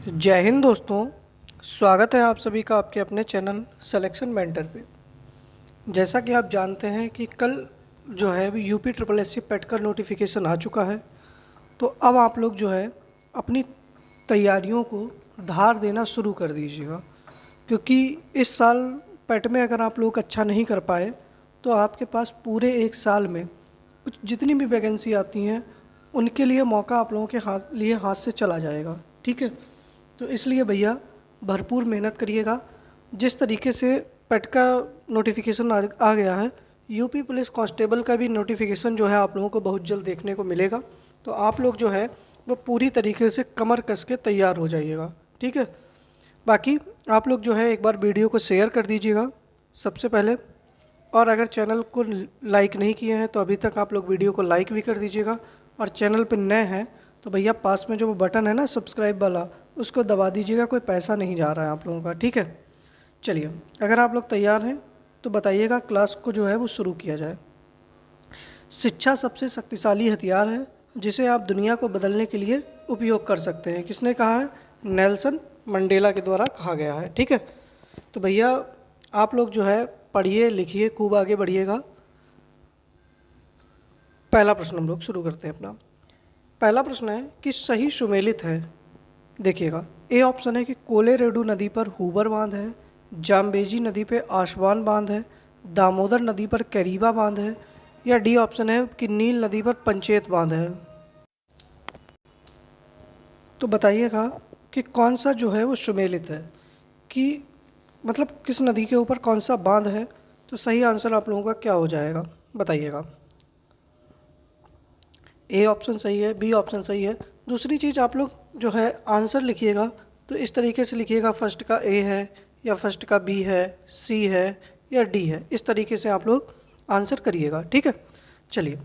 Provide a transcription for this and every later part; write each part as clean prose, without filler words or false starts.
जय हिंद दोस्तों। स्वागत है आप सभी का आपके अपने चैनल सिलेक्शन मेंटर पे। जैसा कि आप जानते हैं कि कल जो है अभी यूपी ट्रिपल एस सी पेट का नोटिफिकेशन आ चुका है। तो अब आप लोग जो है अपनी तैयारियों को धार देना शुरू कर दीजिएगा, क्योंकि इस साल पेट में अगर आप लोग अच्छा नहीं कर पाए तो आपके पास पूरे एक साल में कुछ जितनी भी वैकेंसी आती हैं उनके लिए मौका आप लोगों के हाथ से चला जाएगा। ठीक है, तो इसलिए भैया भरपूर मेहनत करिएगा। जिस तरीके से पेट का नोटिफिकेशन आ गया है, यूपी पुलिस कांस्टेबल का भी नोटिफिकेशन जो है आप लोगों को बहुत जल्द देखने को मिलेगा। तो आप लोग जो है वो पूरी तरीके से कमर कस के तैयार हो जाइएगा। ठीक है, बाकी आप लोग जो है एक बार वीडियो को शेयर कर दीजिएगा सबसे पहले, और अगर चैनल को लाइक नहीं किए हैं तो अभी तक आप लोग वीडियो को लाइक भी कर दीजिएगा। और चैनल पर नए हैं तो भैया पास में जो वो बटन है ना सब्सक्राइब वाला, उसको दबा दीजिएगा, कोई पैसा नहीं जा रहा है आप लोगों का। ठीक है, चलिए अगर आप लोग तैयार हैं तो बताइएगा, क्लास को जो है वो शुरू किया जाए। शिक्षा सबसे शक्तिशाली हथियार है जिसे आप दुनिया को बदलने के लिए उपयोग कर सकते हैं। किसने कहा है? नेल्सन मंडेला के द्वारा कहा गया है। ठीक है, तो भैया आप लोग जो है पढ़िए लिखिए, खूब आगे बढ़िएगा। पहला प्रश्न हम लोग शुरू करते हैं अपना। पहला प्रश्न है कि सही सुमेलित है। देखिएगा, ए ऑप्शन है कि कोलेरेडू नदी पर हूबर बांध है, जाम्बेजी नदी पे आशवान बांध है, दामोदर नदी पर कैरीबा बांध है, या डी ऑप्शन है कि नील नदी पर पंचेत बांध है। तो बताइएगा कि कौन सा जो है वो सुमेलित है, कि मतलब किस नदी के ऊपर कौन सा बांध है। तो सही आंसर आप लोगों का क्या हो जाएगा बताइएगा। ए ऑप्शन सही है, बी ऑप्शन सही है। दूसरी चीज़ आप लोग जो है आंसर लिखिएगा तो इस तरीके से लिखिएगा, फर्स्ट का ए है या फर्स्ट का बी है, सी है या डी है। इस तरीके से आप लोग आंसर करिएगा। ठीक है, चलिए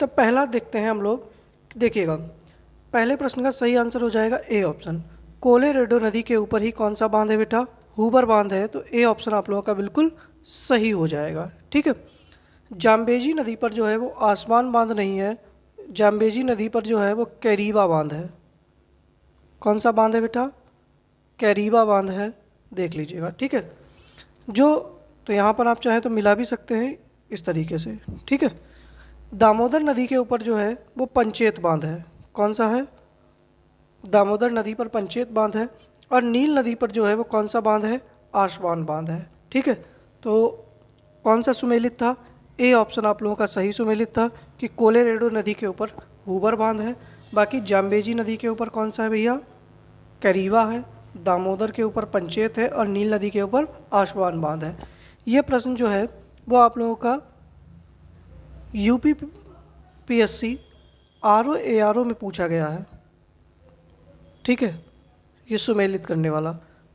तो पहला देखते हैं हम लोग। देखिएगा, पहले प्रश्न का सही आंसर हो जाएगा ए ऑप्शन। कोलेरेडो नदी के ऊपर ही कौन सा बांध है बेटा? हूबर बांध है। तो ए ऑप्शन आप लोगों का बिल्कुल सही हो जाएगा। ठीक है, जाम्बेजी नदी पर जो है वो आसमान बांध नहीं है, जाम्बेजी नदी पर जो है वो कैरीबा बांध है। कौन सा बांध है बेटा? कैरीबा बांध है, देख लीजिएगा। ठीक है, जो तो यहाँ पर आप चाहें तो मिला भी सकते हैं इस तरीके से। ठीक है, दामोदर नदी के ऊपर जो है वो पंचेत बांध है। कौन सा है? दामोदर नदी पर पंचेत बांध है। और नील नदी पर जो है वो कौन सा बांध है? आशवान बांध है। ठीक है, तो कौन सा सुमेलित था? ए ऑप्शन आप लोगों का सही सुमेलित था कि कोलेरेडो नदी के ऊपर हूबर बांध है। बाकी जाम्बेजी नदी के ऊपर कौन सा है भैया? कैरीवा है। दामोदर के ऊपर पंचेत है और नील नदी के ऊपर आशवान बांध है। ये प्रश्न जो है वो आप लोगों का यूपी पीएससी आरओ एआरओ में पूछा गया है। ठीक है, ये सुमेलित करने वाला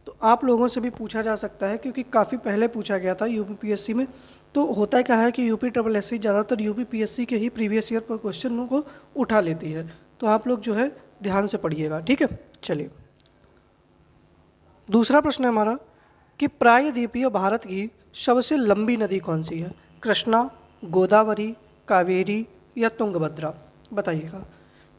तो आप लोगों से भी पूछा जा सकता है, क्योंकि काफ़ी पहले पूछा गया था यूपी पीएससी में। तो होता क्या है कि यूपी ट्रिपल एस सी ज़्यादातर यूपी पीएससी के ही प्रीवियस ईयर पर क्वेश्चनों को उठा लेती है। तो आप लोग जो है ध्यान से पढ़िएगा। ठीक है, चलिए दूसरा प्रश्न है हमारा कि प्रायद्वीपीय भारत की सबसे लंबी नदी कौन सी है? कृष्णा, गोदावरी, कावेरी या तुंगभद्रा। बताइएगा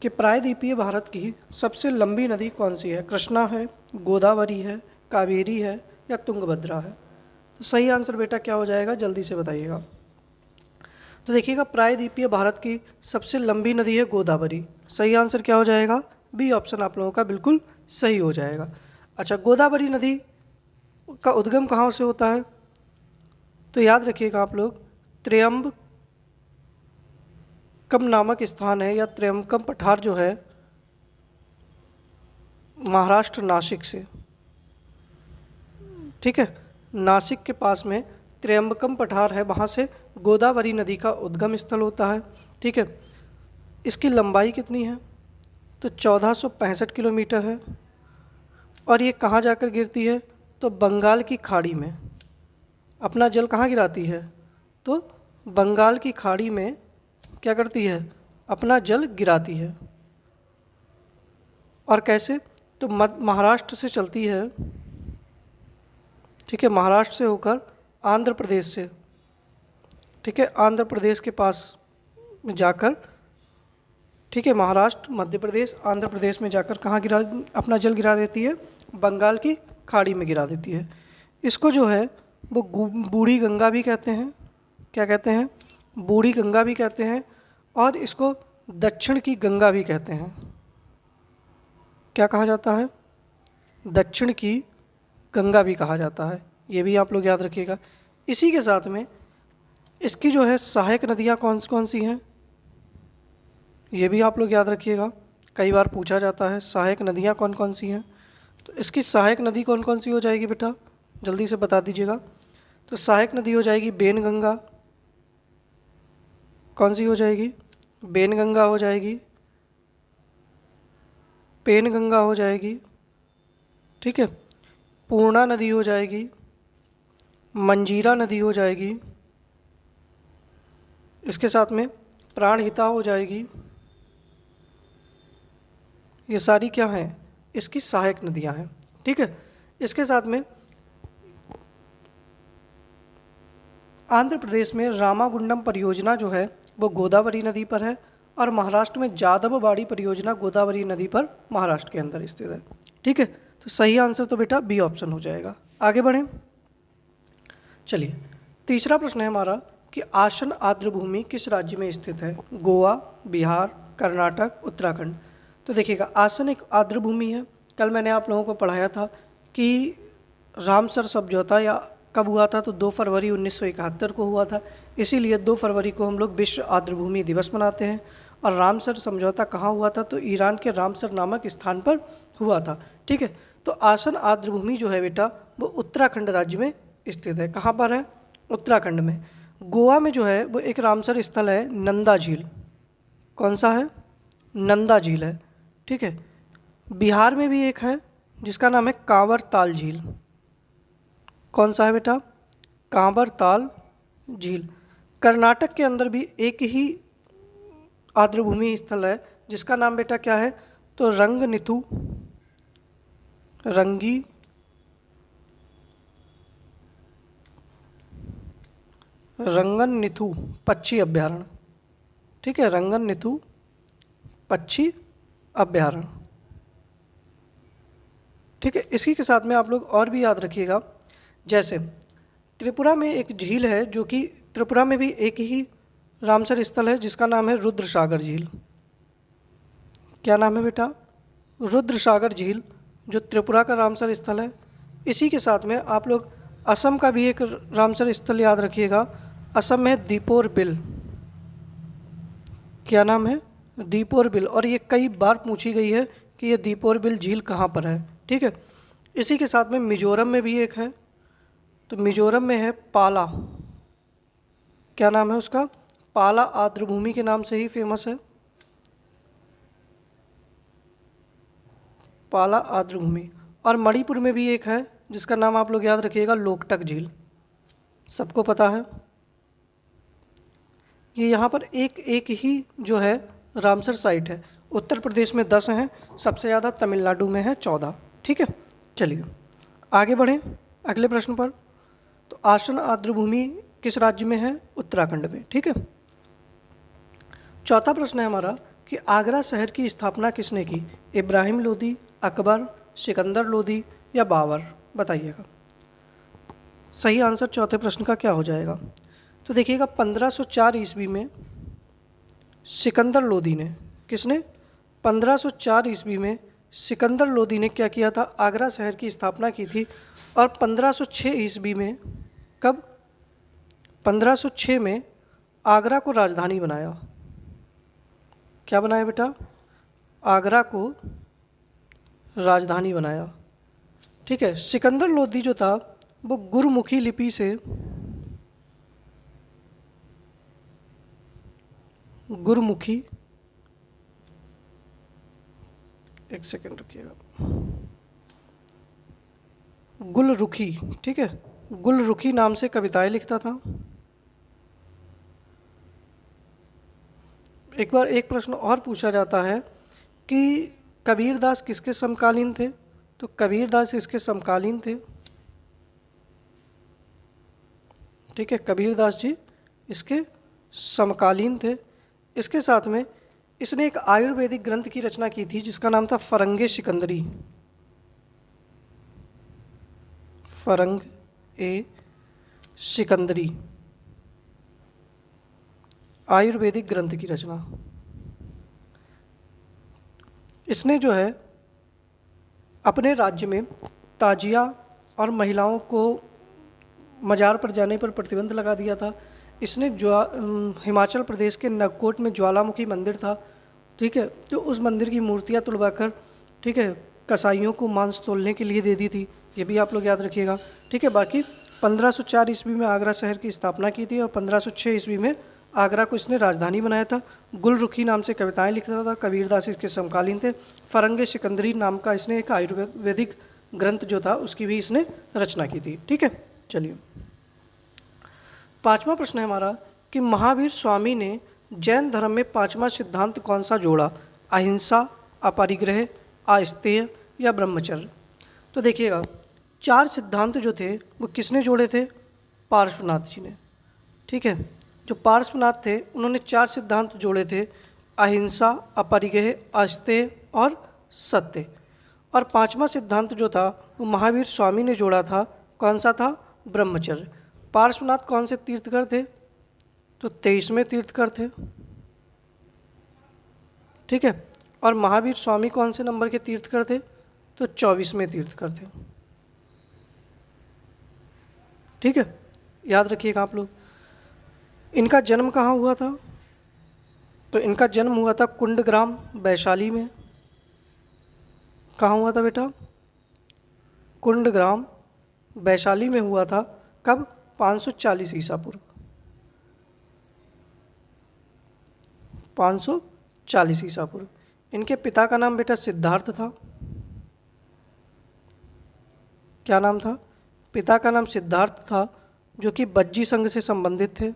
कि प्रायद्वीपीय भारत की सबसे लंबी नदी कौन सी है? कृष्णा है, गोदावरी है, कावेरी है या तुंगभद्रा है। तो सही आंसर बेटा क्या हो जाएगा, जल्दी से बताइएगा। तो देखिएगा, प्रायद्वीपीय भारत की सबसे लंबी नदी है गोदावरी। सही आंसर क्या हो जाएगा? बी ऑप्शन आप लोगों का बिल्कुल सही हो जाएगा। अच्छा, गोदावरी नदी का उद्गम कहाँ से होता है? तो याद रखिएगा आप लोग, त्र्यंबकम नामक स्थान है या त्र्यंबकम पठार जो है महाराष्ट्र नासिक से। ठीक है, नासिक के पास में त्र्यंबकम पठार है, वहाँ से गोदावरी नदी का उद्गम स्थल होता है। ठीक है, इसकी लंबाई कितनी है? तो 1465 किलोमीटर है। और ये कहाँ जाकर गिरती है? तो बंगाल की खाड़ी में। अपना जल कहाँ गिराती है? तो बंगाल की खाड़ी में क्या करती है? अपना जल गिराती है। और कैसे? तो महाराष्ट्र से चलती है। ठीक है, महाराष्ट्र से होकर आंध्र प्रदेश से, ठीक है, आंध्र प्रदेश के पास में जाकर ठीक है, महाराष्ट्र, मध्य प्रदेश, आंध्र प्रदेश में जाकर कहाँ गिरा, अपना जल गिरा देती है, बंगाल की खाड़ी में गिरा देती है। इसको जो है वो बूढ़ी गंगा भी कहते हैं। क्या कहते हैं? बूढ़ी गंगा भी कहते हैं, और इसको दक्षिण की गंगा भी कहते हैं। क्या कहा जाता है? दक्षिण की गंगा भी कहा जाता है। ये भी आप लोग याद रखिएगा। इसी के साथ में इसकी जो है सहायक नदियाँ कौन कौन सी हैं, ये भी आप लोग याद रखिएगा। कई बार पूछा जाता है सहायक नदियाँ कौन कौन सी हैं। तो इसकी सहायक नदी कौन कौन सी हो जाएगी बेटा, जल्दी से बता दीजिएगा। तो सहायक नदी हो जाएगी बेनगंगा। कौन सी हो जाएगी? बेनगंगा हो जाएगी, पेनगंगा हो जाएगी, ठीक है, पूर्णा नदी हो जाएगी, मंजीरा नदी हो जाएगी, इसके साथ में प्राणहिता हो जाएगी। ये सारी क्या हैं? इसकी सहायक नदियां हैं। ठीक है, इसके साथ में आंध्र प्रदेश में रामागुंडम परियोजना जो है वो गोदावरी नदी पर है, और महाराष्ट्र में जादववाड़ी परियोजना गोदावरी नदी पर महाराष्ट्र के अंदर स्थित है। ठीक है, तो सही आंसर तो बेटा बी ऑप्शन हो जाएगा। आगे बढ़ें। चलिए, तीसरा प्रश्न है हमारा कि आसन आर्द्र भूमि किस राज्य में स्थित है? गोवा, बिहार, कर्नाटक, उत्तराखंड। तो देखिएगा, आसन एक आर्द्र भूमि है। कल मैंने आप लोगों को पढ़ाया था कि रामसर समझौता या कब हुआ था, तो 2 फरवरी 1971 को हुआ था। इसीलिए 2 फरवरी को हम लोग विश्व आर्द्र भूमि दिवस मनाते हैं। और रामसर समझौता कहाँ हुआ था? तो ईरान के रामसर नामक स्थान पर हुआ था। ठीक है, तो आसन आर्द्र भूमि जो है बेटा वो उत्तराखंड राज्य में स्थित है। कहाँ पर है? उत्तराखंड में। गोवा में जो है वो एक रामसर स्थल है, नंदा झील। कौन सा है? नंदा झील है। ठीक है, बिहार में भी एक है जिसका नाम है कांवर ताल झील। कौन सा है बेटा? कांवर ताल झील। कर्नाटक के अंदर भी एक ही आर्द्र भूमि स्थल है जिसका नाम बेटा क्या है? तो रंगनिथु, रंगननिथु पक्षी अभ्यारण्य। ठीक है, रंगननिथु पक्षी अभ्यारण्य। ठीक है, इसी के साथ में आप लोग और भी याद रखिएगा, जैसे त्रिपुरा में एक झील है जो कि त्रिपुरा में भी एक ही रामसर स्थल है जिसका नाम है रुद्रसागर झील। क्या नाम है बेटा? रुद्रसागर झील, जो त्रिपुरा का रामसर स्थल है। इसी के साथ में आप लोग असम का भी एक रामसर स्थल याद रखिएगा। असम में दीपोर बिल। क्या नाम है? दीपोर बिल। और ये कई बार पूछी गई है कि ये दीपोर बिल झील कहाँ पर है। ठीक है, इसी के साथ में मिजोरम में भी एक है, तो मिजोरम में है पाला। क्या नाम है उसका? पाला आर्द्र भूमि के नाम से ही फेमस है, पाला आर्द्र भूमि। और मणिपुर में भी एक है जिसका नाम आप लोग याद रखिएगा, लोकटक झील। सबको पता है। ये यहाँ पर एक ही जो है रामसर साइट है। उत्तर प्रदेश में 10 हैं, सबसे ज़्यादा तमिलनाडु में है 14। ठीक है, चलिए आगे बढ़ें अगले प्रश्न पर। तो आसन आर्द्र भूमि किस राज्य में है? उत्तराखंड में। ठीक है, चौथा प्रश्न है हमारा कि आगरा शहर की स्थापना किसने की? इब्राहिम लोदी, अकबर, सिकंदर लोदी या बाबर? बताइएगा। सही आंसर चौथे प्रश्न का क्या हो जाएगा? तो देखिएगा, 1504 ईस्वी में सिकंदर लोदी ने, किसने? 1504 ईस्वी में सिकंदर लोदी ने क्या किया था? आगरा शहर की स्थापना की थी। और 1506 ईस्वी में, कब? 1506 में आगरा को राजधानी बनाया। क्या बनाया बेटा? आगरा को राजधानी बनाया। ठीक है, सिकंदर लोदी जो था वो गुरमुखी लिपि से, गुरमुखी, एक सेकंड रुकिएगा, गुलरुखी, ठीक है, गुलरुखी नाम से कविताएं लिखता था। एक बार एक प्रश्न और पूछा जाता है कि कबीरदास किसके समकालीन थे? तो कबीरदास इसके समकालीन थे। ठीक है, कबीरदास जी इसके समकालीन थे। इसके साथ में इसने एक आयुर्वेदिक ग्रंथ की रचना की थी जिसका नाम था फरंगे सिकंदरी। फरंग ए सिकंदरी, आयुर्वेदिक ग्रंथ की रचना। इसने जो है अपने राज्य में ताजिया और महिलाओं को मज़ार पर जाने पर प्रतिबंध लगा दिया था। इसने हिमाचल प्रदेश के नगकोट में ज्वालामुखी मंदिर था, ठीक है, तो उस मंदिर की मूर्तियाँ तुड़वाकर, ठीक है, कसाईयों को मांस तोलने के लिए दे दी थी। ये भी आप लोग याद रखिएगा, ठीक है। बाकी 1504 ईस्वी में आगरा शहर की स्थापना की थी और 1506 ईस्वी में आगरा को इसने राजधानी बनाया था। गुलरुखी नाम से कविताएं लिखता था, कबीरदास इसके समकालीन थे। फरंगे सिकंदरी नाम का इसने एक आयुर्वेदिक ग्रंथ जो था उसकी भी इसने रचना की थी, ठीक है। चलिए, पांचवा प्रश्न है हमारा कि महावीर स्वामी ने जैन धर्म में पांचवा सिद्धांत कौन सा जोड़ा? अहिंसा, अपरिग्रह, आस्तेय या ब्रह्मचर्य? तो देखिएगा, चार सिद्धांत जो थे वो किसने जोड़े थे? पार्श्वनाथ जी ने, ठीक है। जो पार्श्वनाथ थे उन्होंने चार सिद्धांत जोड़े थे, अहिंसा, अपरिग्रह, आस्तेय और सत्य। और पांचवा सिद्धांत जो था वो महावीर स्वामी ने जोड़ा था, कौन सा था? ब्रह्मचर्य। पार्श्वनाथ कौन से तीर्थकर थे? तो 23वें तीर्थकर थे, ठीक है। और महावीर स्वामी कौन से नंबर के तीर्थकर थे? तो 24वें तीर्थकर थे, ठीक है। याद रखिएगा आप लोग। इनका जन्म कहाँ हुआ था? तो इनका जन्म हुआ था कुंडग्राम, वैशाली में। कहाँ हुआ था बेटा? कुंडग्राम, वैशाली में हुआ था। कब? 540 ईसा पूर्व। 540 ईसा पूर्व। इनके पिता का नाम बेटा सिद्धार्थ था। क्या नाम था? पिता का नाम सिद्धार्थ था, जो कि बज्जी संघ से संबंधित थे।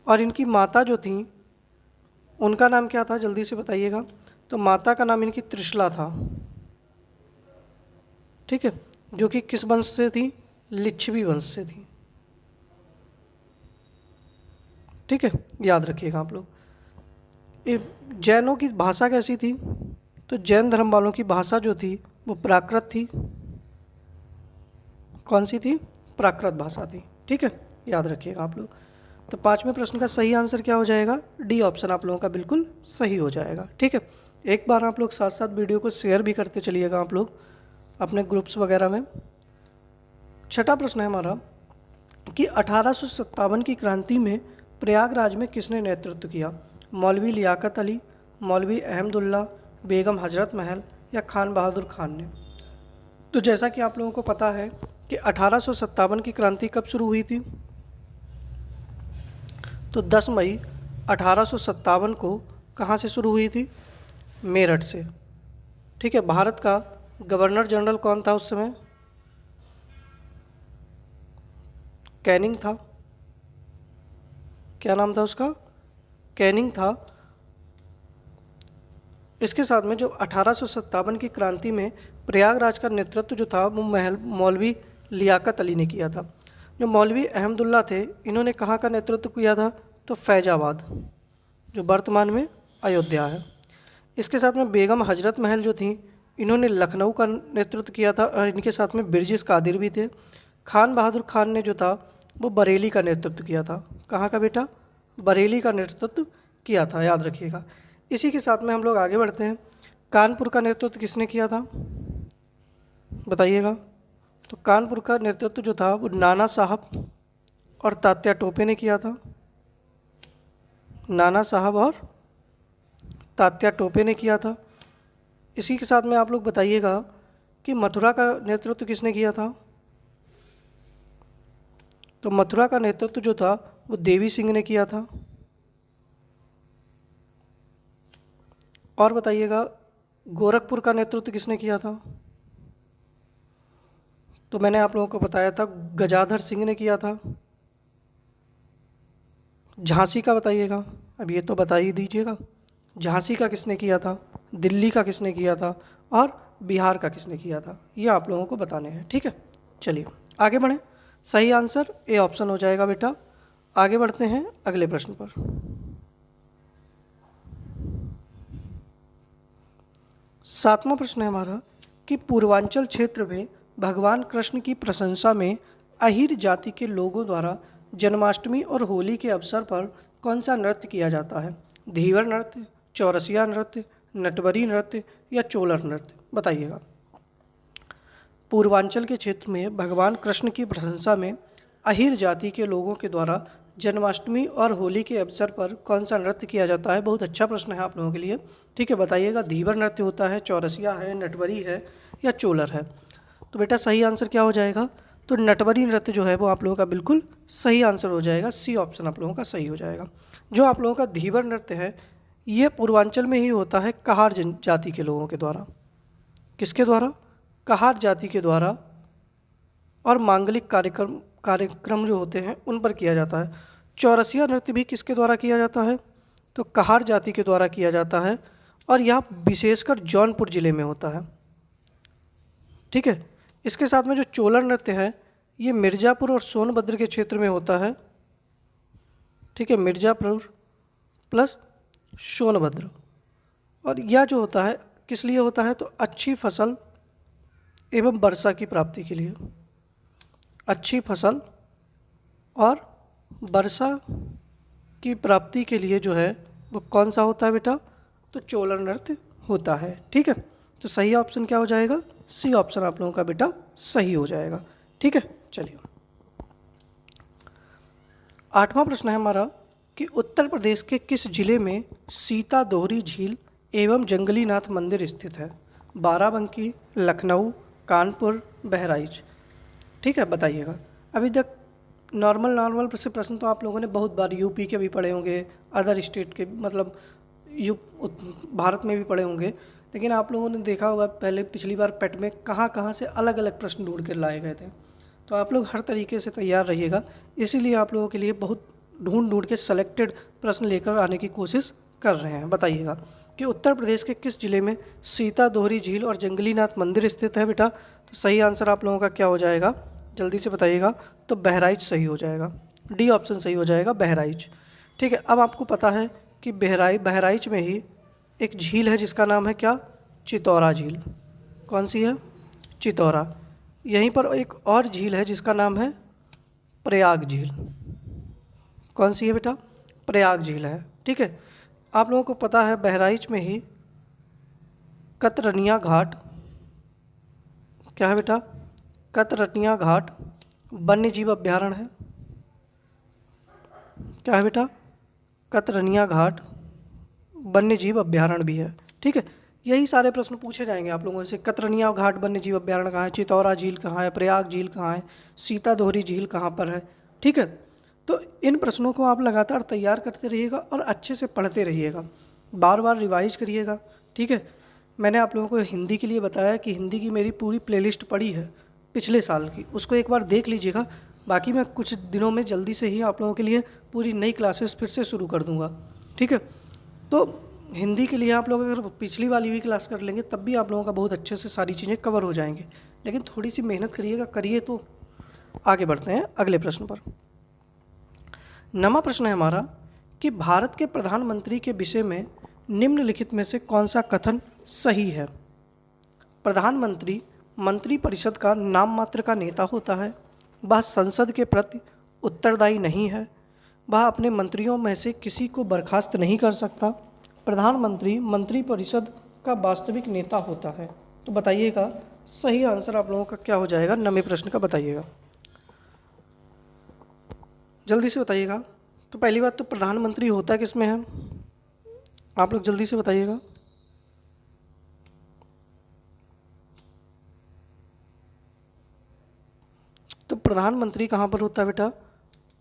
और इनकी माता जो थी उनका नाम क्या था? जल्दी से बताइएगा। तो माता का नाम इनकी त्रिशला था, ठीक है, जो कि किस वंश से थी? लिच्छवी वंश से थी, ठीक है। याद रखिएगा आप लोग। जैनों की भाषा कैसी थी? तो जैन धर्म वालों की भाषा जो थी वो प्राकृत थी। कौन सी थी? प्राकृत भाषा थी, ठीक है। याद रखिएगा आप लोग। तो पांचवें प्रश्न का सही आंसर क्या हो जाएगा? डी ऑप्शन आप लोगों का बिल्कुल सही हो जाएगा, ठीक है। एक बार आप लोग साथ साथ वीडियो को शेयर भी करते चलिएगा आप लोग अपने ग्रुप्स वगैरह में। छठा प्रश्न है हमारा कि 1857 की क्रांति में प्रयागराज में किसने नेतृत्व किया? मौलवी लियाकत अली, मौलवी अहमदुल्ला, बेगम हजरत महल या खान बहादुर खान ने? तो जैसा कि आप लोगों को पता है कि 1857 की क्रांति कब शुरू हुई थी? तो 10 मई 1857 को कहाँ से शुरू हुई थी? मेरठ से, ठीक है। भारत का गवर्नर जनरल कौन था उस समय? कैनिंग था। क्या नाम था उसका? कैनिंग था। इसके साथ में जो 1857 की क्रांति में प्रयागराज का नेतृत्व जो था वो मौलवी लियाकत अली ने किया था। जो मौलवी अहमदुल्ला थे इन्होंने कहाँ का नेतृत्व किया था? तो फैजाबाद, जो वर्तमान में अयोध्या है। इसके साथ में बेगम हजरत महल जो थी इन्होंने लखनऊ का नेतृत्व किया था और इनके साथ में बिरजिस कादिर भी थे। खान बहादुर खान ने जो था वो बरेली का नेतृत्व किया था। कहाँ का बेटा? बरेली का नेतृत्व किया था, याद रखिएगा। इसी के साथ में हम लोग आगे बढ़ते हैं। कानपुर का नेतृत्व किसने किया था? बताइएगा। तो कानपुर का नेतृत्व जो था वो नाना साहब और तात्या टोपे ने किया था। नाना साहब और तात्या टोपे ने किया था। इसी के साथ में आप लोग बताइएगा कि मथुरा का नेतृत्व किसने किया था? तो मथुरा का नेतृत्व जो था वो देवी सिंह ने किया था। और बताइएगा गोरखपुर का नेतृत्व किसने किया था? तो मैंने आप लोगों को बताया था गजाधर सिंह ने किया था। झांसी का बताइएगा, अब ये तो बता ही दीजिएगा। झांसी का किसने किया था? दिल्ली का किसने किया था? और बिहार का किसने किया था? ये आप लोगों को बताने हैं, ठीक है। चलिए आगे बढ़ें। सही आंसर ए ऑप्शन हो जाएगा बेटा। आगे बढ़ते हैं अगले प्रश्न पर। 7वां प्रश्न है हमारा कि पूर्वांचल क्षेत्र में भगवान कृष्ण की प्रशंसा में अहीर जाति के लोगों द्वारा जन्माष्टमी और होली के अवसर पर कौन सा नृत्य किया जाता है? धीवर नृत्य, चौरसिया नृत्य, नटवरी नृत्य या चोलर नृत्य? बताइएगा। पूर्वांचल के क्षेत्र में भगवान कृष्ण की प्रशंसा में अहीर जाति के लोगों के द्वारा जन्माष्टमी और होली के अवसर पर कौन सा नृत्य किया जाता है? बहुत अच्छा प्रश्न है आप लोगों के लिए। ठीक है, बताइएगा। धीवर नृत्य होता है, चौरसिया है, नटवरी है या चोलर है? तो बेटा सही आंसर क्या हो जाएगा? तो नटवरी नृत्य जो है वो आप लोगों का बिल्कुल सही आंसर हो जाएगा। सी ऑप्शन आप लोगों का सही हो जाएगा। जो आप लोगों का धीवर नृत्य है ये पूर्वांचल में ही होता है कहार जाति के लोगों के द्वारा। किसके द्वारा? कहार जाति के द्वारा। और मांगलिक कार्यक्रम जो होते हैं उन पर किया जाता है। चौरसिया नृत्य भी किसके द्वारा किया जाता है? तो कहार जाति के द्वारा किया जाता है और यह विशेषकर जौनपुर जिले में होता है। ठीक है, इसके साथ में जो चोलर नृत्य है ये मिर्ज़ापुर और सोनभद्र के क्षेत्र में होता है। ठीक है, मिर्ज़ापुर प्लस सोनभद्र। और यह जो होता है किस लिए होता है? तो अच्छी फसल एवं वर्षा की प्राप्ति के लिए। अच्छी फसल और वर्षा की प्राप्ति के लिए जो है वो कौन सा होता है बेटा? तो चोलर नृत्य होता है। ठीक है, तो सही ऑप्शन क्या हो जाएगा? सी ऑप्शन आप लोगों का बेटा सही हो जाएगा। ठीक है, चलिए 8वां प्रश्न है हमारा कि उत्तर प्रदेश के किस जिले में सीता दोहरी झील एवं जंगली नाथ मंदिर स्थित है? बाराबंकी, लखनऊ, कानपुर, बहराइच? ठीक है, बताइएगा। अभी तक नॉर्मल से प्रश्न तो आप लोगों ने बहुत बार यूपी के भी पढ़े होंगे, अदर स्टेट के मतलब भारत में भी पढ़े होंगे, लेकिन आप लोगों ने देखा होगा पहले पिछली बार पेट में कहाँ से अलग अलग प्रश्न ढूंढ कर लाए गए थे। तो आप लोग हर तरीके से तैयार रहिएगा, इसीलिए आप लोगों के लिए बहुत ढूंढ के सेलेक्टेड प्रश्न लेकर आने की कोशिश कर रहे हैं। बताइएगा कि उत्तर प्रदेश के किस जिले में सीता दोहरी झील और जंगली नाथ मंदिर स्थित है बेटा? तो सही आंसर आप लोगों का क्या हो जाएगा? जल्दी से बताइएगा। तो बहराइच सही हो जाएगा। डी ऑप्शन सही हो जाएगा, बहराइच। ठीक है, अब आपको पता है कि बहराइच में ही एक झील है जिसका नाम है क्या? चितौरा झील। कौन सी है? चितौरा। यहीं पर एक और झील है जिसका नाम है प्रयाग झील। कौन सी है बेटा? प्रयाग झील है। ठीक है, आप लोगों को पता है बहराइच में ही कतरनिया घाट, क्या है बेटा? कतरनिया घाट वन्य जीव अभ्यारण्य है। क्या है बेटा? कतरनिया घाट वन्य जीव अभ्यारण्य भी है। ठीक है, यही सारे प्रश्न पूछे जाएंगे आप लोगों से। कतरनिया घाट वन्य जीव अभ्यारण्य कहाँ है? चितौरा झील कहाँ है? प्रयाग झील कहाँ है? सीता दोहरी झील कहाँ पर है? ठीक है, तो इन प्रश्नों को आप लगातार तैयार करते रहिएगा और अच्छे से पढ़ते रहिएगा, बार बार रिवाइज करिएगा। ठीक है, मैंने आप लोगों को हिंदी के लिए बताया कि हिंदी की मेरी पूरी प्लेलिस्ट पड़ी है पिछले साल की, उसको एक बार देख लीजिएगा। बाकी मैं कुछ दिनों में जल्दी से ही आप लोगों के लिए पूरी नई क्लासेस फिर से शुरू कर दूंगा। ठीक है, तो हिंदी के लिए आप लोग अगर पिछली वाली भी क्लास कर लेंगे तब भी आप लोगों का बहुत अच्छे से सारी चीज़ें कवर हो जाएंगे, लेकिन थोड़ी सी मेहनत करिएगा, करिए तो आगे बढ़ते हैं अगले प्रश्न पर। 9वां प्रश्न है हमारा कि भारत के प्रधानमंत्री के विषय में निम्नलिखित में से कौन सा कथन सही है? प्रधानमंत्री मंत्रिपरिषद का नाम मात्र का नेता होता है, वह संसद के प्रति उत्तरदायी नहीं है, वह अपने मंत्रियों में से किसी को बर्खास्त नहीं कर सकता, प्रधानमंत्री मंत्रिपरिषद का वास्तविक नेता होता है। तो बताइएगा सही आंसर आप लोगों का क्या हो जाएगा? 9वें प्रश्न का बताइएगा, जल्दी से बताइएगा। तो पहली बात तो प्रधानमंत्री होता किसमें है? आप लोग जल्दी से बताइएगा। तो प्रधानमंत्री कहाँ पर होता है बेटा?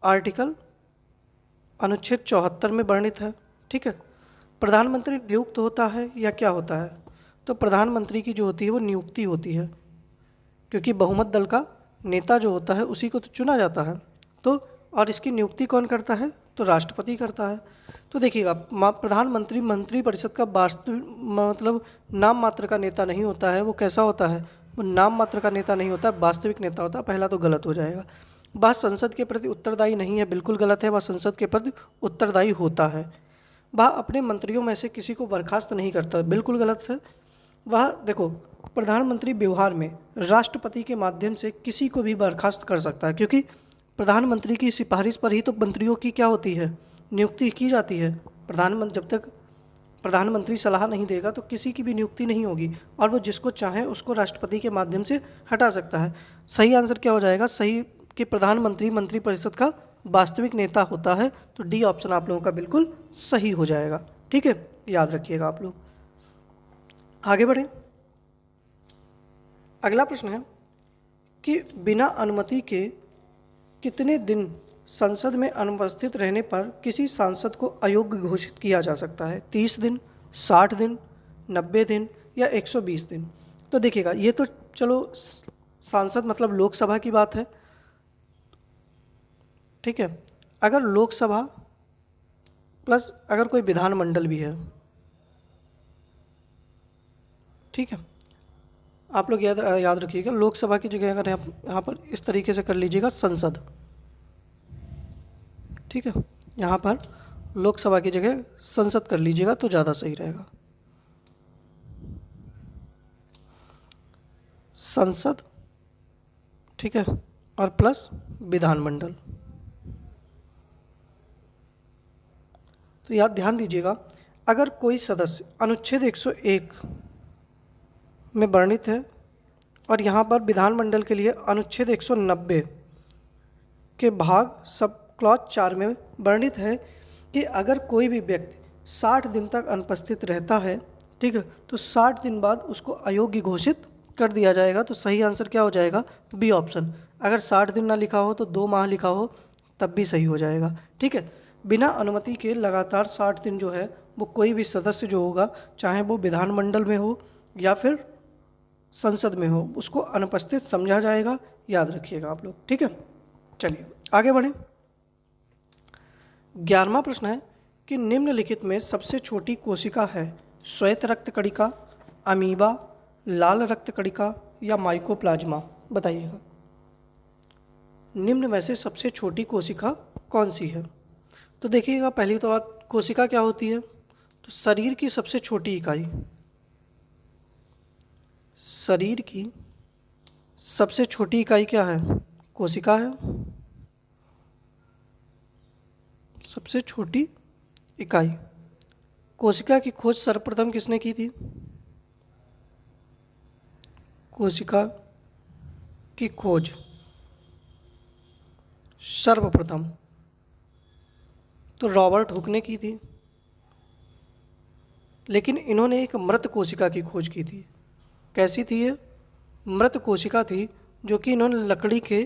आर्टिकल अनुच्छेद 74 में वर्णित है। ठीक है, प्रधानमंत्री नियुक्त होता है या क्या होता है? तो प्रधानमंत्री की जो होती है वो नियुक्ति होती है, क्योंकि बहुमत दल का नेता जो होता है उसी को तो चुना जाता है। तो और इसकी नियुक्ति कौन करता है? तो राष्ट्रपति करता है। तो देखिएगा प्रधानमंत्री मंत्रिपरिषद का वास्तविक मतलब नाम मात्र का नेता नहीं होता है। वो कैसा होता है? वो नाम मात्र का नेता नहीं होता, वास्तविक नेता होता है। पहला तो गलत हो जाएगा। वह संसद के प्रति उत्तरदायी नहीं है, बिल्कुल गलत है। वह संसद के प्रति उत्तरदायी होता है। वह अपने मंत्रियों में से किसी को बर्खास्त नहीं करता, बिल्कुल गलत है। वह देखो प्रधानमंत्री व्यवहार में राष्ट्रपति के माध्यम से किसी को भी बर्खास्त कर सकता है, क्योंकि प्रधानमंत्री की सिफारिश पर ही तो मंत्रियों की क्या होती है, नियुक्ति की जाती है। प्रधानमंत्री जब तक प्रधानमंत्री सलाह नहीं देगा तो किसी की भी नियुक्ति नहीं होगी, और वो जिसको चाहे उसको राष्ट्रपति के माध्यम से हटा सकता है। सही आंसर क्या हो जाएगा, सही कि प्रधानमंत्री मंत्रिपरिषद का वास्तविक नेता होता है। तो डी ऑप्शन आप लोगों का बिल्कुल सही हो जाएगा। ठीक है, याद रखिएगा आप लोग। आगे बढ़ें। अगला प्रश्न है कि बिना अनुमति के कितने दिन संसद में अनुपस्थित रहने पर किसी सांसद को अयोग्य घोषित किया जा सकता है? 30 दिन, 60 दिन, 90 दिन या 120 दिन? तो देखिएगा, ये तो चलो सांसद मतलब लोकसभा की बात है। ठीक है, अगर लोकसभा प्लस अगर कोई विधानमंडल भी है, ठीक है, आप लोग याद रखिएगा, लोकसभा की जगह अगर यहाँ पर इस तरीके से कर लीजिएगा संसद। ठीक है, यहाँ पर लोकसभा की जगह संसद कर लीजिएगा तो ज़्यादा सही रहेगा। संसद, ठीक है, और प्लस विधानमंडल। तो याद ध्यान दीजिएगा, अगर कोई सदस्य अनुच्छेद 101 में वर्णित है और यहाँ पर विधानमंडल के लिए अनुच्छेद 190 के भाग सब क्लॉज 4 में वर्णित है कि अगर कोई भी व्यक्ति 60 दिन तक अनुपस्थित रहता है, ठीक है, तो 60 दिन बाद उसको अयोग्य घोषित कर दिया जाएगा। तो सही आंसर क्या हो जाएगा, बी ऑप्शन। अगर 60 दिन ना लिखा हो तो 2 माह लिखा हो तब भी सही हो जाएगा। ठीक है, बिना अनुमति के लगातार 60 दिन जो है वो कोई भी सदस्य जो होगा, चाहे वो विधानमंडल में हो या फिर संसद में हो, उसको अनुपस्थित समझा जाएगा। याद रखिएगा आप लोग। ठीक है, चलिए आगे बढ़ें। 11वां प्रश्न है कि निम्नलिखित में सबसे छोटी कोशिका है? श्वेत रक्त कणिका, अमीबा, लाल रक्त कणिका या माइकोप्लाज्मा? बताइएगा, निम्न में से सबसे छोटी कोशिका कौन सी है? तो देखिएगा, पहली तो बात, कोशिका क्या होती है? तो शरीर की सबसे छोटी इकाई, शरीर की सबसे छोटी इकाई क्या है? कोशिका है। सबसे छोटी इकाई। कोशिका की खोज सर्वप्रथम किसने की थी? कोशिका की खोज सर्वप्रथम तो रॉबर्ट हुक ने की थी, लेकिन इन्होंने एक मृत कोशिका की खोज की थी। कैसी थी ये? मृत कोशिका थी, जो कि इन्होंने लकड़ी के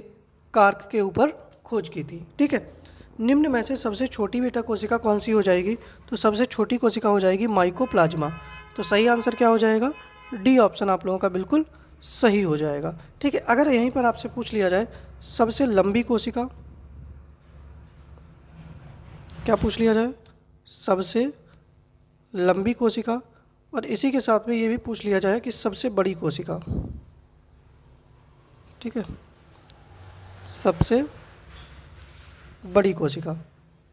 कार्क के ऊपर खोज की थी। ठीक है, निम्न में से सबसे छोटी बेटा कोशिका कौन सी हो जाएगी? तो सबसे छोटी कोशिका हो जाएगी माइकोप्लाज्मा। तो सही आंसर क्या हो जाएगा? डी ऑप्शन आप लोगों का बिल्कुल सही हो जाएगा। ठीक है, अगर यहीं पर आपसे पूछ लिया जाए सबसे लंबी कोशिका, क्या पूछ लिया जाए? सबसे लंबी कोशिका, और इसी के साथ में ये भी पूछ लिया जाए कि सबसे बड़ी कोशिका। ठीक है, सबसे बड़ी कोशिका।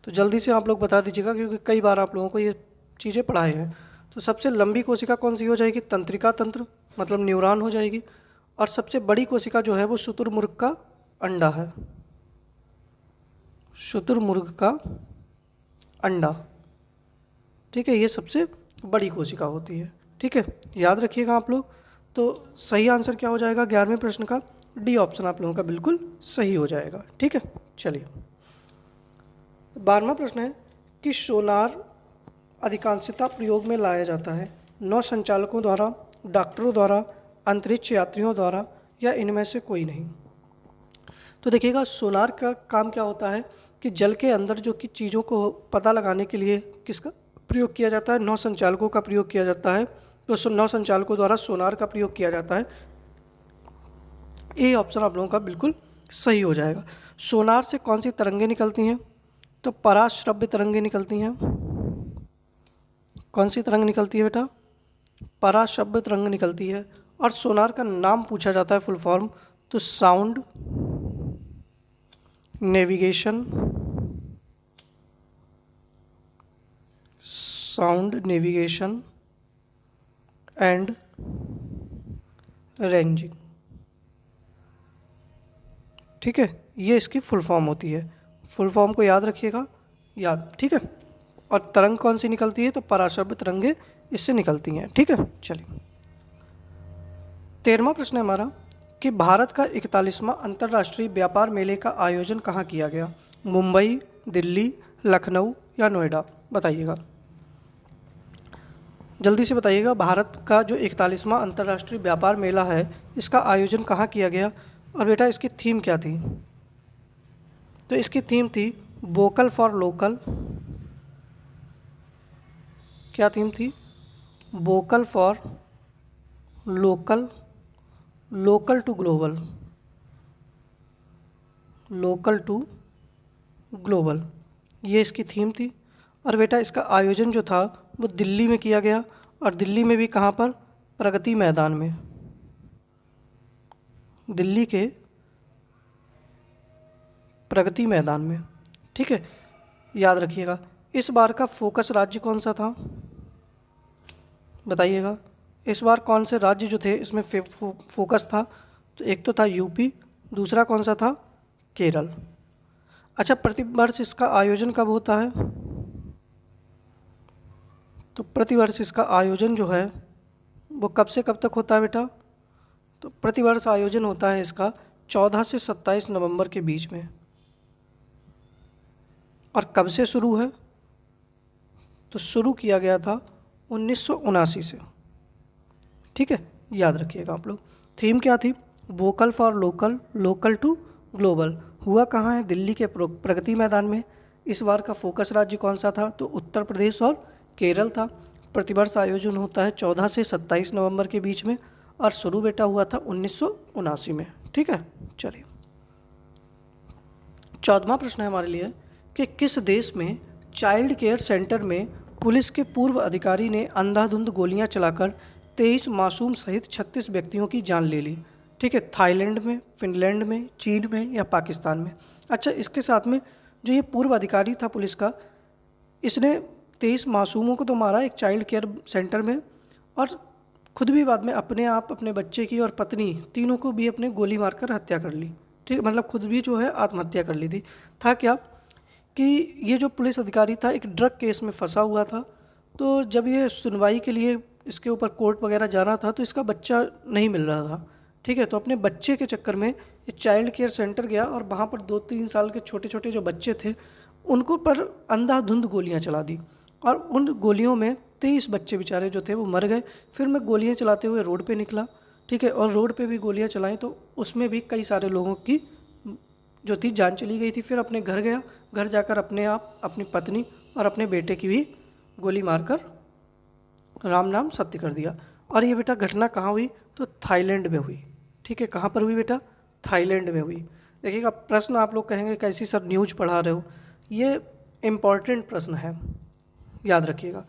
तो जल्दी से आप लोग बता दीजिएगा, क्योंकि कई बार आप लोगों को ये चीज़ें पढ़ाए हैं। तो सबसे लंबी कोशिका कौन सी हो जाएगी? तंत्रिका तंत्र, मतलब न्यूरॉन हो जाएगी। और सबसे बड़ी कोशिका जो है वो शुतुरमुर्ग का अंडा है, शुतुरमुर्ग का अंडा। ठीक है, ये सबसे बड़ी कोशिका होती है। ठीक है, याद रखिएगा आप लोग। तो सही आंसर क्या हो जाएगा 11वें प्रश्न का? डी ऑप्शन आप लोगों का बिल्कुल सही हो जाएगा। ठीक है, चलिए 12वां प्रश्न है कि सोनार अधिकांशतः प्रयोग में लाया जाता है नौ संचालकों द्वारा, डॉक्टरों द्वारा, अंतरिक्ष यात्रियों द्वारा या इनमें से कोई नहीं। तो देखिएगा, सोनार का काम क्या होता है कि जल के अंदर जो कि चीज़ों को पता लगाने के लिए किसका प्रयोग किया जाता है? नौ संचालकों का प्रयोग किया जाता है। तो नौ संचालकों द्वारा सोनार का प्रयोग किया जाता है। ए ऑप्शन आप लोगों का बिल्कुल सही हो जाएगा। सोनार से कौन सी तरंगें निकलती हैं? तो पराश्रव्य तरंगें निकलती हैं। कौन सी तरंग निकलती है बेटा? पराश्रव्य तरंग निकलती है। और सोनार का नाम पूछा जाता है फुल फॉर्म, तो sound navigation, sound navigation and ranging. ठीक है, ये इसकी फुल फॉर्म होती है। फुल फॉर्म को याद रखिएगा, याद, ठीक है। और तरंग कौन सी निकलती है, तो पराश्रव्य तरंगे इससे निकलती हैं। ठीक है, चलिए 13वां प्रश्न है हमारा कि भारत का 41वां अंतर्राष्ट्रीय व्यापार मेले का आयोजन कहाँ किया गया? मुंबई, दिल्ली, लखनऊ या नोएडा? बताइएगा, जल्दी से बताइएगा। भारत का जो 41वां अंतर्राष्ट्रीय व्यापार मेला है, इसका आयोजन कहाँ किया गया? और बेटा इसकी थीम क्या थी? तो इसकी थीम थी वोकल फॉर लोकल। क्या थीम थी? Vocal for local, local to global, local to global, ये इसकी थीम थी। और बेटा इसका आयोजन जो था वो दिल्ली में किया गया, और दिल्ली में भी कहाँ पर? प्रगति मैदान में, दिल्ली के प्रगति मैदान में। ठीक है, याद रखिएगा। इस बार का फोकस राज्य कौन सा था? बताइएगा, इस बार कौन से राज्य जो थे इसमें फोकस था? तो एक तो था यूपी, दूसरा कौन सा था? केरल। अच्छा, प्रतिवर्ष इसका आयोजन कब होता है? तो प्रतिवर्ष इसका आयोजन जो है वो कब से कब तक होता है बेटा? तो प्रतिवर्ष आयोजन होता है इसका 14 से 27 नवंबर के बीच में। और कब से शुरू है? तो शुरू किया गया था 1979 से। ठीक है, याद रखिएगा आप लोग। थीम क्या थी? Vocal for local, local to global. हुआ कहाँ है? दिल्ली के प्रगति मैदान में। इस बार का फोकस राज्य कौन सा था? तो उत्तर प्रदेश और केरल था। प्रतिवर्ष आयोजन होता है 14 से 27 नवंबर के बीच में, और शुरू बेटा हुआ था 1979 में। ठीक है, चलिए 14वां प्रश्न है हमारे लिए कि किस देश में चाइल्ड केयर सेंटर में पुलिस के पूर्व अधिकारी ने अंधाधुंध गोलियां चलाकर 23 मासूम सहित 36 व्यक्तियों की जान ले ली? ठीक है, थाईलैंड में, फिनलैंड में, चीन में या पाकिस्तान में? अच्छा, इसके साथ में जो ये पूर्व अधिकारी था पुलिस का, इसने 23 मासूमों को तो मारा एक चाइल्ड केयर सेंटर में, और खुद भी बाद में अपने आप, अपने बच्चे की और पत्नी, तीनों को भी अपने गोली मारकर हत्या कर ली। ठीक, मतलब खुद भी जो है आत्महत्या कर ली थी। था क्या कि ये जो पुलिस अधिकारी था एक ड्रग केस में फंसा हुआ था। तो जब ये सुनवाई के लिए इसके ऊपर कोर्ट वगैरह जाना था तो इसका बच्चा नहीं मिल रहा था। ठीक है, तो अपने बच्चे के चक्कर में ये चाइल्ड केयर सेंटर गया, और वहाँ पर 2-3 साल के छोटे छोटे जो बच्चे थे उनको पर अंधाधुंध गोलियाँ चला दी, और उन गोलियों में 23 बच्चे बेचारे जो थे वो मर गए। फिर मैं गोलियाँ चलाते हुए रोड पे निकला। ठीक है, और रोड पे भी गोलियाँ चलाई तो उसमें भी कई सारे लोगों की जो थी जान चली गई थी। फिर अपने घर गया, घर जाकर अपने आप, अपनी पत्नी और अपने बेटे की भी गोली मारकर राम नाम सत्य कर दिया। और ये बेटा घटना कहाँ हुई? तो थाईलैंड में हुई। ठीक है, कहाँ पर हुई बेटा? थाईलैंड में हुई। देखिएगा, प्रश्न आप लोग कहेंगे कैसी सर न्यूज पढ़ा रहे हो, ये इम्पॉर्टेंट प्रश्न है, याद रखिएगा।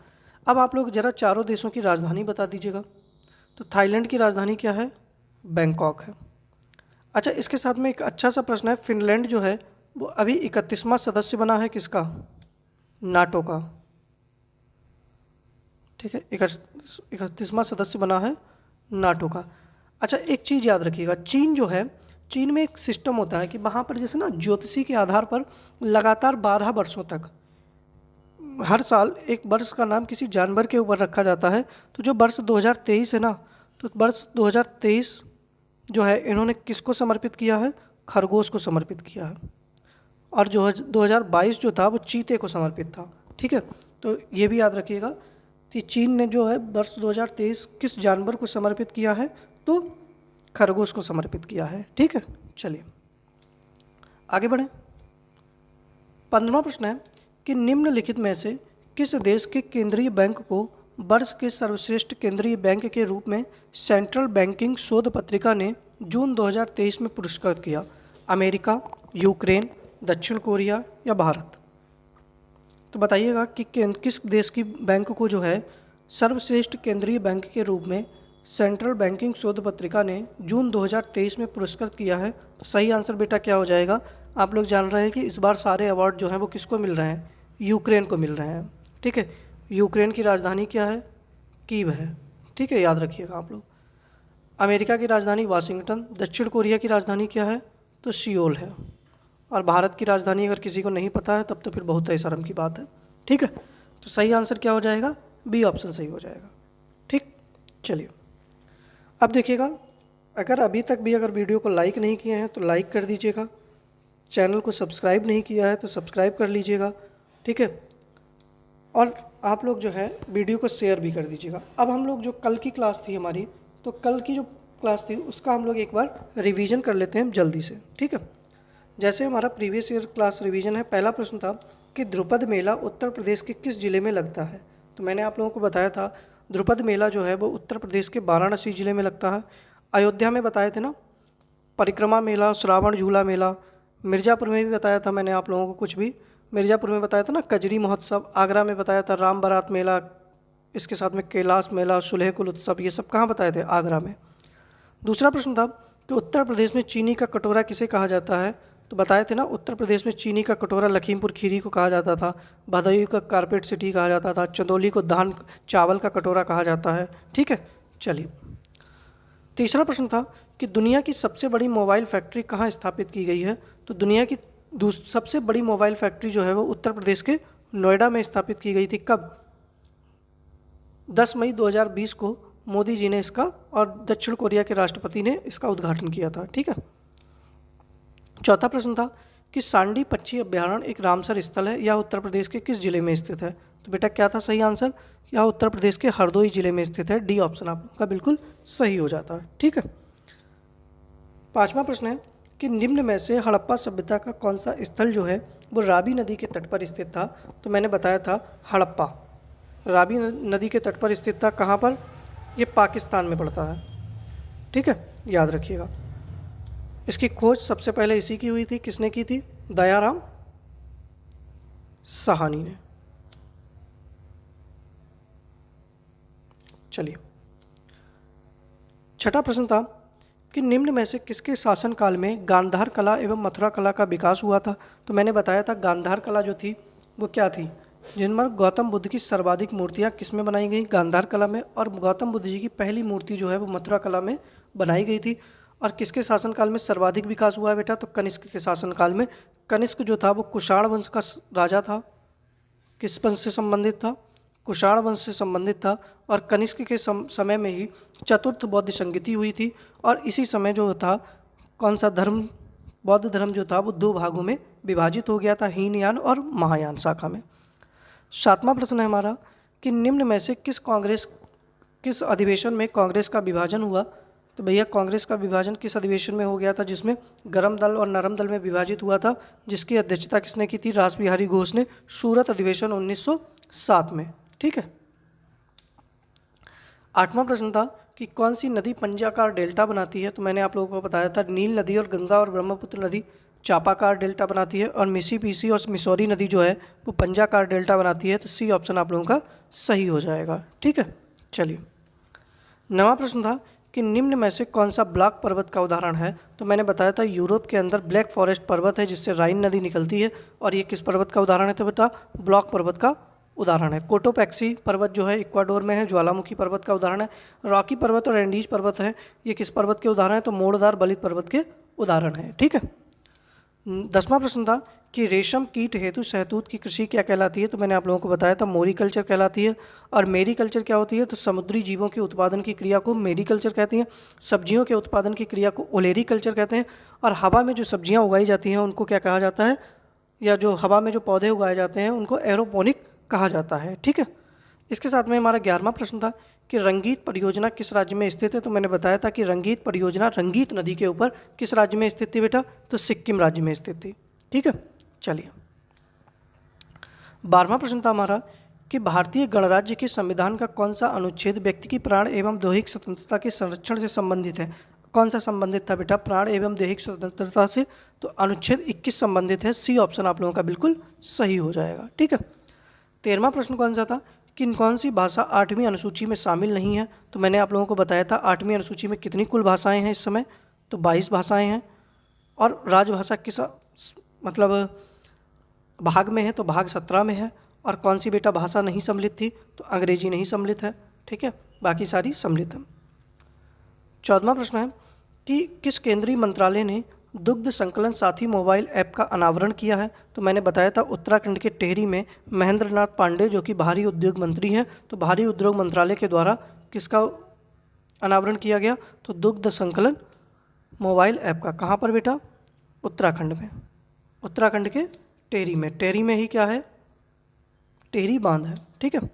अब आप लोग ज़रा चारों देशों की राजधानी बता दीजिएगा। तो थाईलैंड की राजधानी क्या है? बैंकॉक है। अच्छा, इसके साथ में एक अच्छा सा प्रश्न है, फिनलैंड जो है वो अभी 31वां सदस्य बना है किसका? नाटो का। ठीक है, 31वां सदस्य बना है नाटो का। अच्छा, एक चीज़ याद रखिएगा, चीन जो है, चीन में एक सिस्टम होता है कि वहाँ पर जैसे ना ज्योतिषी के आधार पर लगातार 12 वर्षों तक हर साल एक वर्ष का नाम किसी जानवर के ऊपर रखा जाता है। तो जो वर्ष 2023 है ना, तो वर्ष 2023 जो है इन्होंने किसको समर्पित किया है? खरगोश को समर्पित किया है। और जो 2022 जो था वो चीते को समर्पित था। ठीक है, तो ये भी याद रखिएगा कि चीन ने जो है वर्ष 2023 किस जानवर को समर्पित किया है? तो खरगोश को समर्पित किया है। ठीक है, चलिए आगे बढ़ें। 15वां प्रश्न है कि निम्नलिखित में से किस देश के केंद्रीय बैंक को वर्ष के सर्वश्रेष्ठ केंद्रीय बैंक के रूप में सेंट्रल बैंकिंग शोध पत्रिका ने जून 2023 में पुरस्कृत किया? अमेरिका, यूक्रेन, दक्षिण कोरिया या भारत? तो बताइएगा कि किस देश की बैंक को जो है सर्वश्रेष्ठ केंद्रीय बैंक के रूप में सेंट्रल बैंकिंग शोध पत्रिका ने जून 2023 में पुरस्कृत किया है? तो सही आंसर बेटा क्या हो जाएगा? आप लोग जान रहे हैं कि इस बार सारे अवार्ड जो हैं वो किसको मिल रहे हैं? यूक्रेन को मिल रहे हैं। ठीक है, यूक्रेन की राजधानी क्या है? कीव है। ठीक है, याद रखिएगा आप लोग। अमेरिका की राजधानी वाशिंगटन, दक्षिण कोरिया की राजधानी क्या है, तो सियोल है। और भारत की राजधानी अगर किसी को नहीं पता है तब तो फिर बहुत ही शर्म की बात है। ठीक है, तो सही आंसर क्या हो जाएगा, बी ऑप्शन सही हो जाएगा। ठीक, चलिए अब देखिएगा, अगर अभी तक भी अगर वीडियो को लाइक नहीं किए हैं तो लाइक कर दीजिएगा, चैनल को सब्सक्राइब नहीं किया है तो सब्सक्राइब कर लीजिएगा। ठीक है, और आप लोग जो है वीडियो को शेयर भी कर दीजिएगा। अब हम लोग जो कल की क्लास थी हमारी, तो कल की जो क्लास थी उसका हम लोग एक बार रिवीजन कर लेते हैं जल्दी से। ठीक है, जैसे हमारा प्रीवियस ईयर क्लास रिवीजन है, पहला प्रश्न था कि ध्रुपद मेला उत्तर प्रदेश के किस ज़िले में लगता है। तो मैंने आप लोगों को बताया था ध्रुपद मेला जो है वो उत्तर प्रदेश के वाराणसी ज़िले में लगता है। अयोध्या में बताए थे ना परिक्रमा मेला, श्रावण झूला मेला। मिर्ज़ापुर में भी बताया था मैंने आप लोगों को, कुछ भी मिर्ज़ापुर में बताया था ना कजरी महोत्सव। आगरा में बताया था राम बारात मेला, इसके साथ में कैलाश मेला, सुलह कुल उत्सव, ये सब कहाँ बताए थे, आगरा में। दूसरा प्रश्न था कि उत्तर प्रदेश में चीनी का कटोरा किसे कहा जाता है। तो बताए थे ना उत्तर प्रदेश में चीनी का कटोरा लखीमपुर खीरी को कहा जाता था, भदोही को कारपेट सिटी कहा जाता था, चंदौली को धान चावल का कटोरा कहा जाता है। ठीक है, चलिए तीसरा प्रश्न था कि दुनिया की सबसे बड़ी मोबाइल फैक्ट्री कहाँ स्थापित की गई है। तो दुनिया की सबसे बड़ी मोबाइल फैक्ट्री जो है वो उत्तर प्रदेश के नोएडा में स्थापित की गई थी। कब, 10 मई 2020 को मोदी जी ने इसका और दक्षिण कोरिया के राष्ट्रपति ने इसका उद्घाटन किया था। ठीक है, चौथा प्रश्न था कि सांडी पक्षी अभ्यारण्य एक रामसर स्थल है, यह उत्तर प्रदेश के किस जिले में स्थित है। तो बेटा क्या था सही आंसर, यह उत्तर प्रदेश के हरदोई जिले में स्थित है। डी ऑप्शन आपका बिल्कुल सही हो जाता है। ठीक है, पांचवा प्रश्न है कि निम्न में से हड़प्पा सभ्यता का कौन सा स्थल जो है वो रावी नदी के तट पर स्थित था। तो मैंने बताया था हड़प्पा रावी नदी के तट पर स्थित था। कहाँ पर, ये पाकिस्तान में पड़ता है। ठीक है, याद रखिएगा। इसकी खोज सबसे पहले इसी की हुई थी, किसने की थी, दयाराम साहनी ने। चलिए छठा प्रश्न था कि निम्न में से किसके शासनकाल में गांधार कला एवं मथुरा कला का विकास हुआ था। तो मैंने बताया था गांधार कला जो थी वो क्या थी, जिनमें गौतम बुद्ध की सर्वाधिक मूर्तियाँ किसमें बनाई गई, गांधार कला में। और गौतम बुद्ध जी की पहली मूर्ति जो है वो मथुरा कला में बनाई गई थी। और किसके शासनकाल में सर्वाधिक विकास हुआ है बेटा, तो कनिष्क के शासनकाल में। कनिष्क जो था वो कुषाण वंश का राजा था। किस वंश से संबंधित था, कुषाण वंश से संबंधित था। और कनिष्क के समय में ही चतुर्थ बौद्ध संगति हुई थी। और इसी समय जो था कौन सा धर्म, बौद्ध धर्म जो था वो दो भागों में विभाजित हो गया था, हीनयान और महायान शाखा में। सातवां प्रश्न है हमारा कि निम्न में से किस अधिवेशन में कांग्रेस का विभाजन हुआ। तो भैया कांग्रेस का विभाजन किस अधिवेशन में हो गया था, जिसमें गरम दल और नरम दल में विभाजित हुआ था, जिसकी अध्यक्षता किसने की थी, रासबिहारी घोष ने, सूरत अधिवेशन 1907 में। ठीक है, आठवां प्रश्न था कि कौन सी नदी पंजाकार डेल्टा बनाती है। तो मैंने आप लोगों को बताया था नील नदी और गंगा और ब्रह्मपुत्र नदी चापाकार डेल्टा बनाती है, और मिसिसिपी और मिसौरी नदी जो है वो पंजाकार डेल्टा बनाती है। तो सी ऑप्शन आप लोगों का सही हो जाएगा। ठीक है, चलिए नवा प्रश्न था कि निम्न में से कौन सा ब्लैक पर्वत का उदाहरण है। तो मैंने बताया था यूरोप के अंदर ब्लैक फॉरेस्ट पर्वत है जिससे राइन नदी निकलती है, और ये किस पर्वत का उदाहरण है, तो बेटा ब्लैक पर्वत का उदाहरण है। कोटोपैक्सी पर्वत जो है इक्वाडोर में है, ज्वालामुखी पर्वत का उदाहरण है। रॉकी पर्वत और एंडीज पर्वत है, ये किस पर्वत के उदाहरण है, तो मोड़दार बलित पर्वत के उदाहरण है। ठीक है, 10वां प्रश्न था कि रेशम कीट हेतु शहतूत की कृषि क्या कहलाती है। तो मैंने आप लोगों को बताया था मोरिकल्चर कहलाती है। और मेरीकल्चर क्या होती है, तो समुद्री जीवों के उत्पादन की क्रिया को मेरीकल्चर कहती हैं। सब्जियों के उत्पादन की क्रिया को ओलेरीकल्चर कहते हैं। और हवा में जो सब्जियां उगाई जाती हैं उनको क्या कहा जाता है, या जो हवा में जो पौधे उगाए जाते हैं उनको एरोपोनिक कहा जाता है। ठीक है, इसके साथ में हमारा 11वां प्रश्न था कि रंगीत परियोजना किस राज्य में स्थित है। तो मैंने बताया था कि रंगीत परियोजना रंगीत नदी के ऊपर किस राज्य में स्थित थी बेटा, तो सिक्किम राज्य में स्थित थी। ठीक है, चलिए 12वां प्रश्न था हमारा कि भारतीय गणराज्य के संविधान का कौन सा अनुच्छेद व्यक्ति की प्राण एवं दैहिक स्वतंत्रता के संरक्षण से संबंधित है। कौन सा संबंधित था बेटा, प्राण एवं दैहिक स्वतंत्रता से, तो अनुच्छेद 21 संबंधित है। सी ऑप्शन आप लोगों का बिल्कुल सही हो जाएगा। ठीक है, 13वां प्रश्न कौन सा था कि कौन सी भाषा 8वीं अनुसूची में शामिल नहीं है। तो मैंने आप लोगों को बताया था 8वीं अनुसूची में कितनी कुल भाषाएं हैं इस समय, तो 22 भाषाएं हैं। और राजभाषा किस मतलब भाग में है, तो भाग 17 में है। और कौन सी बेटा भाषा नहीं सम्मिलित थी, तो अंग्रेजी नहीं सम्मिलित है। ठीक है, बाकी सारी सम्मिलित है। 14वां प्रश्न है कि किस केंद्रीय मंत्रालय ने दुग्ध संकलन साथी मोबाइल ऐप का अनावरण किया है? तो मैंने बताया था उत्तराखंड के टिहरी में महेंद्र नाथ पांडे जो कि भारी उद्योग मंत्री हैं, तो भारी उद्योग मंत्रालय के द्वारा किसका अनावरण किया गया? तो दुग्ध संकलन मोबाइल ऐप का। कहाँ पर बेटा? उत्तराखंड में, उत्तराखंड के टिहरी में। टिहरी में ही क्या है? टिहरी बांध है, ठीक है।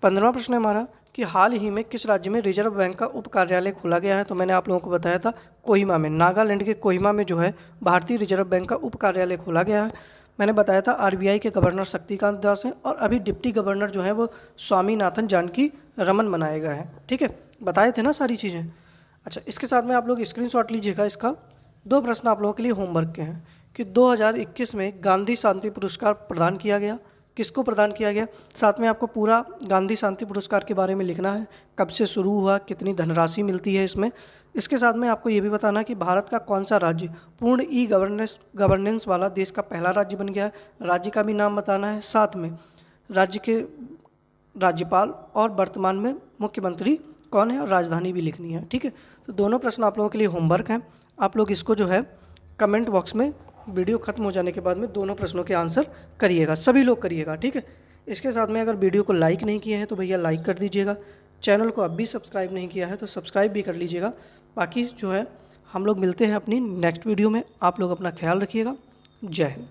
15वां प्रश्न है हमारा कि हाल ही में किस राज्य में रिजर्व बैंक का उप कार्यालय खोला गया है? तो मैंने आप लोगों को बताया था कोहिमा में, नागालैंड के कोहिमा में जो है भारतीय रिजर्व बैंक का उप कार्यालय खोला गया है। मैंने बताया था आरबीआई के गवर्नर शक्तिकांत दास हैं और अभी डिप्टी गवर्नर जो है वो स्वामीनाथन जानकी रमन बनाए गए हैं, ठीक है। बताए थे ना सारी चीज़ें। अच्छा, इसके साथ में आप लोग स्क्रीनशॉट लीजिएगा। इसका 2 प्रश्न आप लोगों के लिए होमवर्क के हैं कि 2021 में गांधी शांति पुरस्कार प्रदान किया गया, किसको प्रदान किया गया? साथ में आपको पूरा गांधी शांति पुरस्कार के बारे में लिखना है, कब से शुरू हुआ, कितनी धनराशि मिलती है इसमें। इसके साथ में आपको ये भी बताना है कि भारत का कौन सा राज्य पूर्ण ई गवर्नेंस वाला देश का पहला राज्य बन गया है, राज्य का भी नाम बताना है। साथ में राज्य के राज्यपाल और वर्तमान में मुख्यमंत्री कौन है और राजधानी भी लिखनी है, ठीक है। तो दोनों प्रश्न आप लोगों के लिए होमवर्क हैं। आप लोग इसको जो है कमेंट बॉक्स में वीडियो खत्म हो जाने के बाद में दोनों प्रश्नों के आंसर करिएगा, सभी लोग करिएगा, ठीक है। इसके साथ में अगर वीडियो को लाइक नहीं किया है तो भैया लाइक कर दीजिएगा, चैनल को अब भी सब्सक्राइब नहीं किया है तो सब्सक्राइब भी कर लीजिएगा। बाकी जो है हम लोग मिलते हैं अपनी नेक्स्ट वीडियो में। आप लोग अपना ख्याल रखिएगा। जय हिंद।